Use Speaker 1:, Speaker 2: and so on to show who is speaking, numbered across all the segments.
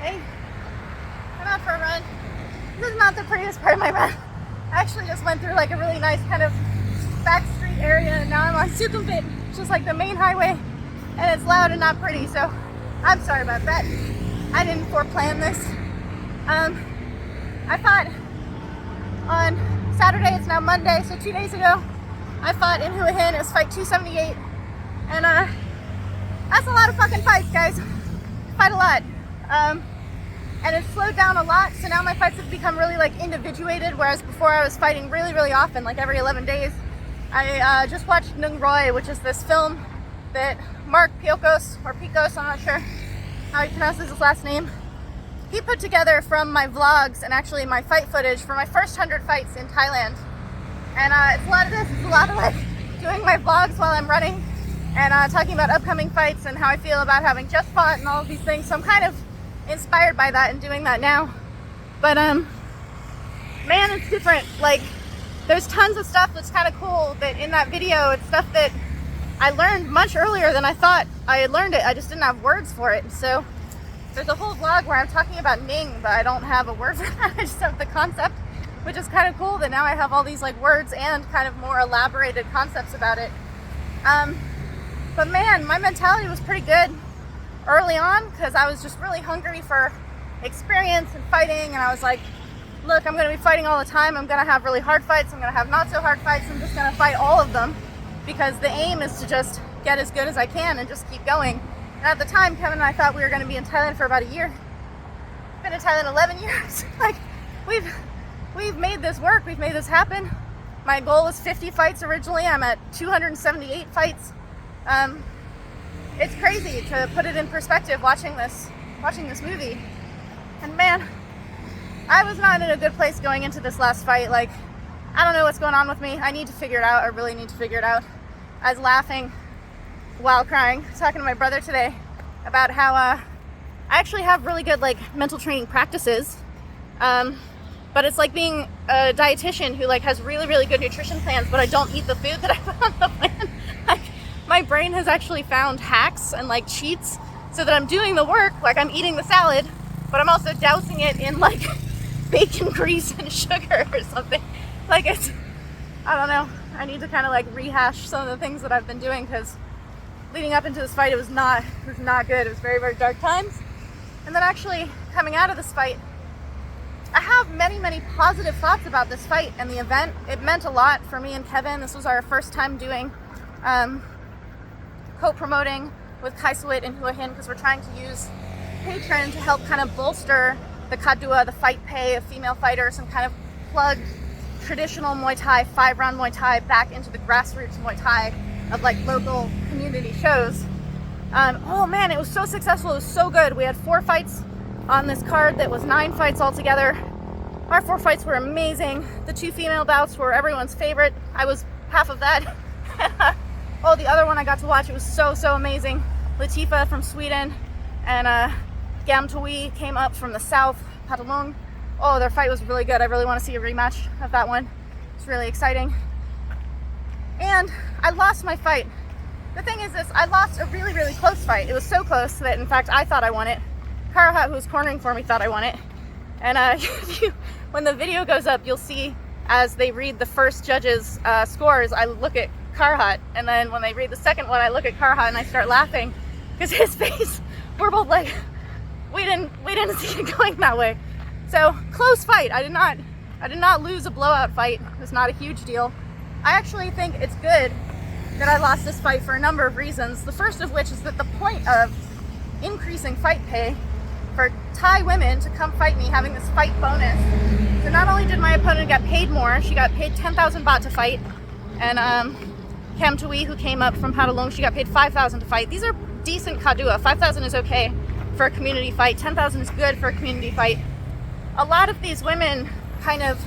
Speaker 1: Hey, I'm out for a run. This is not the prettiest part of my run. I actually just went through like a really nice kind of back street area, and now I'm on Sukhumvit, which is like the main highway, and it's loud and not pretty, so I'm sorry about that. I didn't foreplan this. I fought on Saturday, it's now Monday, so 2 days ago, I fought in Hua Hin. It was fight 278, and that's a lot of fucking fights, guys. Fight a lot. And it's slowed down a lot, so now my fights have become really like individuated, whereas before I was fighting really often, like every 11 days. I just watched Nung Roy, which is this film that Mark Piokos, or Picos, I'm not sure how he pronounces his last name, he put together from my vlogs and actually my fight footage for my first 100 fights in Thailand. And it's a lot of this, it's a lot of like doing my vlogs while I'm running and talking about upcoming fights and how I feel about having just fought and all of these things. So I'm kind of inspired by that and doing that now. But man, it's different. Like, there's tons of stuff that's kind of cool that in that video, it's stuff that I learned much earlier than I thought I had learned it. I just didn't have words for it. So there's a whole vlog where I'm talking about Ning, but I don't have a word for that. I just have the concept, which is kind of cool that now I have all these like words and kind of more elaborated concepts about it. But man, my mentality was pretty good early on because I was just really hungry for experience and fighting, and I was like, look, I'm going to be fighting all the time. I'm going to have really hard fights. I'm going to have not so hard fights. I'm just going to fight all of them because the aim is to just get as good as I can and just keep going. And at the time, Kevin and I thought we were going to be in Thailand for about a year. Been in Thailand 11 years. Like, we've made this work. We've made this happen. My goal was 50 fights originally. I'm at 278 fights. It's crazy to put it in perspective watching this movie. And man, I was not in a good place going into this last fight. Like, I don't know what's going on with me. I need to figure it out. I really need to figure it out. I was laughing while crying, talking to my brother today about how I actually have really good like mental training practices. But it's like being a dietitian who like has really good nutrition plans, but I don't eat the food that I put on the plan. Like, my brain has actually found hacks and like cheats so that I'm doing the work, like I'm eating the salad, but I'm also dousing it in like bacon grease and sugar or something. Like, it's, I don't know. I need to kind of like rehash some of the things that I've been doing, because leading up into this fight, it was not good. It was very dark times. And then actually coming out of this fight, I have many positive thoughts about this fight and the event. It meant a lot for me and Kevin. This was our first time doing co-promoting with Kaisuit in Hua Hin, because we're trying to use Patreon to help kind of bolster the kadua, the fight pay of female fighters, and kind of plug traditional Muay Thai, 5-round Muay Thai back into the grassroots Muay Thai of like local community shows. Oh man, it was so successful. It was so good. We had 4 fights on this card that was 9 fights altogether. Our 4 fights were amazing. The 2 female bouts were everyone's favorite. I was half of that. Oh, the other one I got to watch, it was so amazing. Latifa from Sweden and Gamtui came up from the south, Patalong. Oh, their fight was really good. I really want to see a rematch of that one. It's really exciting. And I lost my fight. The thing is this, I lost a really close fight. It was so close that in fact I thought I won it. Karahat, who was cornering for me, thought I won it. And when the video goes up, you'll see as they read the first judge's scores, I look at Karahat, and then when they read the second one, I look at Karahat and I start laughing because his face, we're both like, we didn't see it going that way. So close fight. I did not lose a blowout fight. It was not a huge deal. I actually think it's good that I lost this fight for a number of reasons. The first of which is that the point of increasing fight pay for Thai women to come fight me, having this fight bonus. So not only did my opponent get paid more, she got paid 10,000 baht to fight, and Kam Tui, who came up from Patalong, she got paid 5,000 to fight. These are decent kadua. 5,000 is okay for a community fight. 10,000 is good for a community fight. A lot of these women kind of,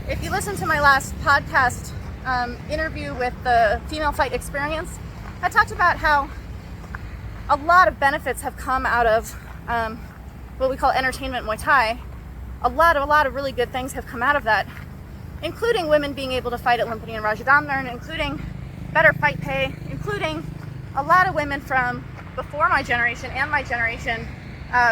Speaker 1: if you listen to my last podcast interview with the Female Fight Experience, I talked about how a lot of benefits have come out of what we call entertainment Muay Thai. A lot of really good things have come out of that, including women being able to fight at Lumpini and Rajadamnern, including better fight pay, including a lot of women from before my generation and my generation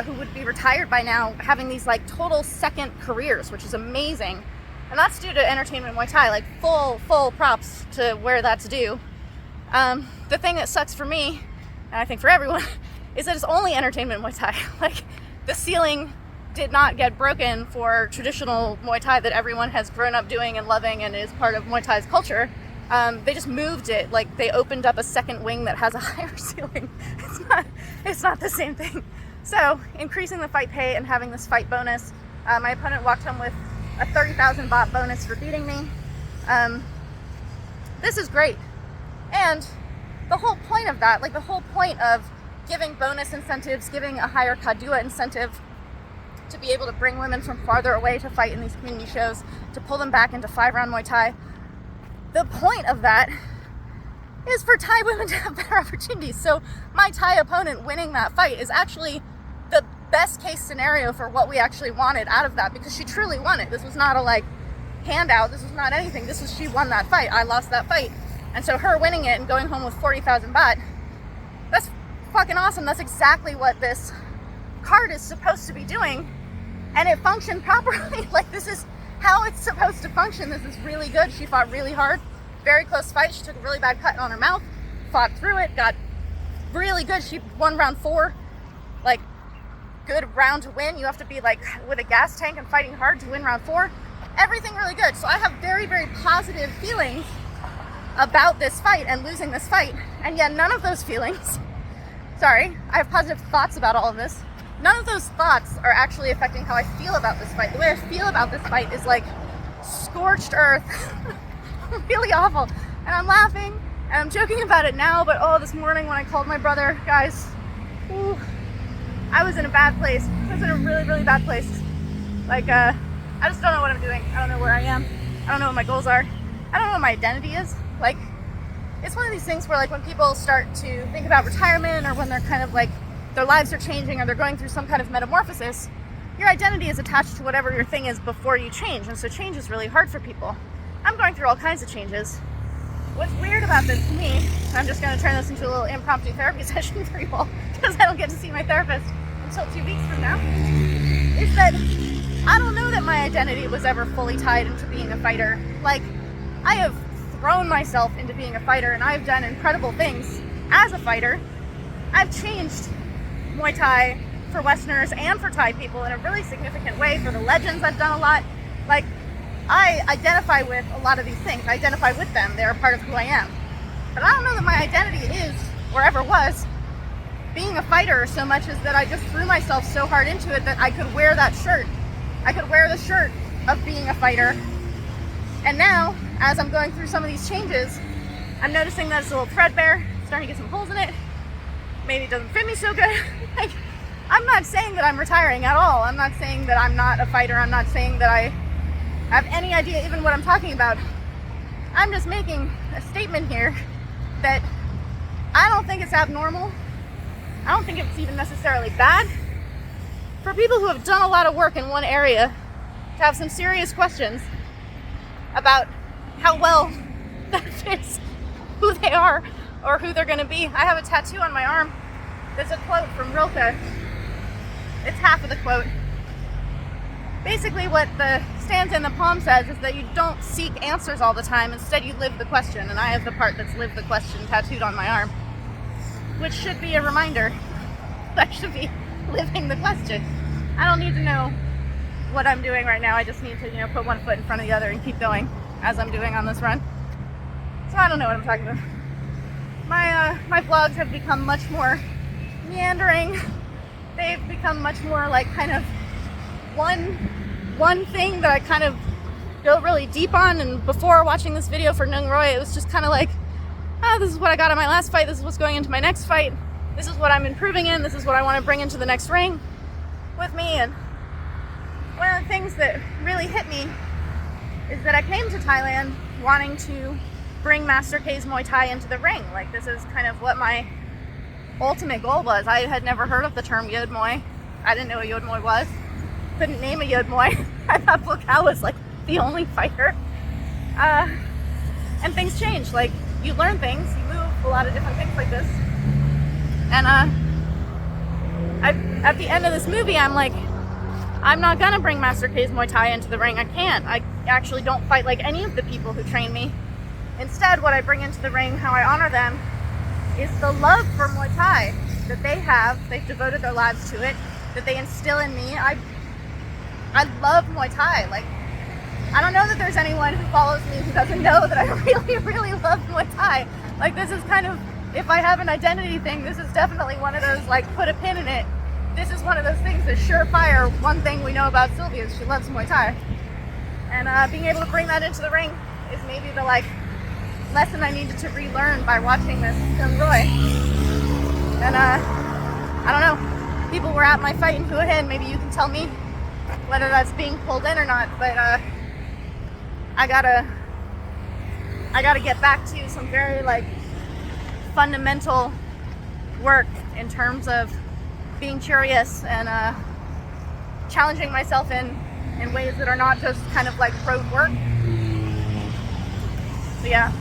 Speaker 1: who would be retired by now, having these like total second careers, which is amazing. And that's due to entertainment Muay Thai, like full props to where that's due. The thing that sucks for me, and I think for everyone, is that it's only entertainment Muay Thai. Like, the ceiling did not get broken for traditional Muay Thai that everyone has grown up doing and loving and is part of Muay Thai's culture. They just moved it, like they opened up a second wing that has a higher ceiling. It's not the same thing. So, increasing the fight pay and having this fight bonus, my opponent walked home with a 30,000 baht bonus for beating me. This is great. And the whole point of that, like the whole point of giving bonus incentives, giving a higher Kadua incentive to be able to bring women from farther away to fight in these community shows, to pull them back into 5-round Muay Thai. The point of that is for Thai women to have better opportunities. So my Thai opponent winning that fight is actually the best case scenario for what we actually wanted out of that, because she truly won it. This was not a like handout. This was not anything. This was, she won that fight. I lost that fight. And so her winning it and going home with 40,000 baht, that's fucking awesome. That's exactly what this card is supposed to be doing. And it functioned properly. Like, this is how it's supposed to function. This is really good. She fought really hard. Very close fight. She took a really bad cut on her mouth, fought through it, got really good. She won round 4. Like, good round to win. You have to be like with a gas tank and fighting hard to win round 4. Everything really good. So I have very, very positive feelings about this fight and losing this fight. And yet none of those feelings, sorry, I have positive thoughts about all of this. None of those thoughts are actually affecting how I feel about this fight. The way I feel about this fight is like scorched earth. Really awful. And I'm laughing and I'm joking about it now, but oh, this morning when I called my brother, guys, ooh, I was in a bad place. I was in a really, really bad place. Like, I just don't know what I'm doing. I don't know where I am. I don't know what my goals are. I don't know what my identity is. Like, it's one of these things where like when people start to think about retirement, or when they're kind of like, their lives are changing or they're going through some kind of metamorphosis, your identity is attached to whatever your thing is before you change. And so change is really hard for people. I'm going through all kinds of changes. What's weird about this to me, I'm just going to turn this into a little impromptu therapy session for you all, because I don't get to see my therapist until 2 weeks from now, is that I don't know that my identity was ever fully tied into being a fighter. Like, I have thrown myself into being a fighter and I've done incredible things as a fighter. I've changed Muay Thai for Westerners and for Thai people in a really significant way. For the legends, I've done a lot. Like, I identify with a lot of these things. I identify with them. They're a part of who I am. But I don't know that my identity is, or ever was, being a fighter so much as that I just threw myself so hard into it that I could wear that shirt. I could wear the shirt of being a fighter. And now, as I'm going through some of these changes, I'm noticing that it's a little threadbare, starting to get some holes in it. Maybe it doesn't fit me so good. Like, I'm not saying that I'm retiring at all. I'm not saying that I'm not a fighter. I'm not saying that I have any idea even what I'm talking about. I'm just making a statement here that I don't think it's abnormal. I don't think it's even necessarily bad for people who have done a lot of work in one area to have some serious questions about how well that fits who they are or who they're going to be. I have a tattoo on my arm. There's a quote from Rilke. It's half of the quote. Basically what the stanza in the poem says is that you don't seek answers all the time. Instead, you live the question. And I have the part that's live the question tattooed on my arm, which should be a reminder that I should be living the question. I don't need to know what I'm doing right now. I just need to, put one foot in front of the other and keep going as I'm doing on this run. So I don't know what I'm talking about. My vlogs have become much more meandering. They've become much more like kind of one thing that I kind of go really deep on. And before watching this video for Nung Roy, it was just kind of like, oh, this is what I got in my last fight. This is what's going into my next fight. This is what I'm improving in. This is what I want to bring into the next ring with me. And one of the things that really hit me is that I came to Thailand wanting to bring Master K's Muay Thai into the ring. Like, this is kind of what my ultimate goal was. I had never heard of the term Yod Muay. I didn't know what Yod Muay was. Couldn't name a Yod Muay. I thought Bukau was like the only fighter. And things change. Like, you learn things, you move a lot of different things like this. And at the end of this movie, I'm like, I'm not gonna bring Master K's Muay Thai into the ring. I can't. I actually don't fight like any of the people who train me. Instead, what I bring into the ring, how I honor them, is the love for Muay Thai that they have. They've devoted their lives to it, that they instill in me. I love Muay Thai. Like, I don't know that there's anyone who follows me who doesn't know that I really, really love Muay Thai. Like, this is kind of, if I have an identity thing, this is definitely one of those, like, put a pin in it. This is one of those things that's surefire. One thing we know about Sylvia is she loves Muay Thai. And being able to bring that into the ring is maybe the, like, lesson I needed to relearn by watching this young Roy. And I don't know, people were at my fight in Hua Hin. Maybe you can tell me whether that's being pulled in or not, but I gotta get back to some very, like, fundamental work in terms of being curious and challenging myself in ways that are not just kind of like road work. So yeah,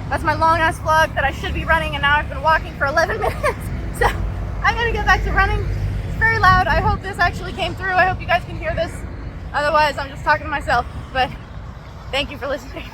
Speaker 1: that's my long ass vlog that I should be running, and now I've been walking for 11 minutes. So I'm gonna get back to running. It's very loud. I hope this actually came through. I hope you guys can hear this. Otherwise, I'm just talking to myself. But thank you for listening.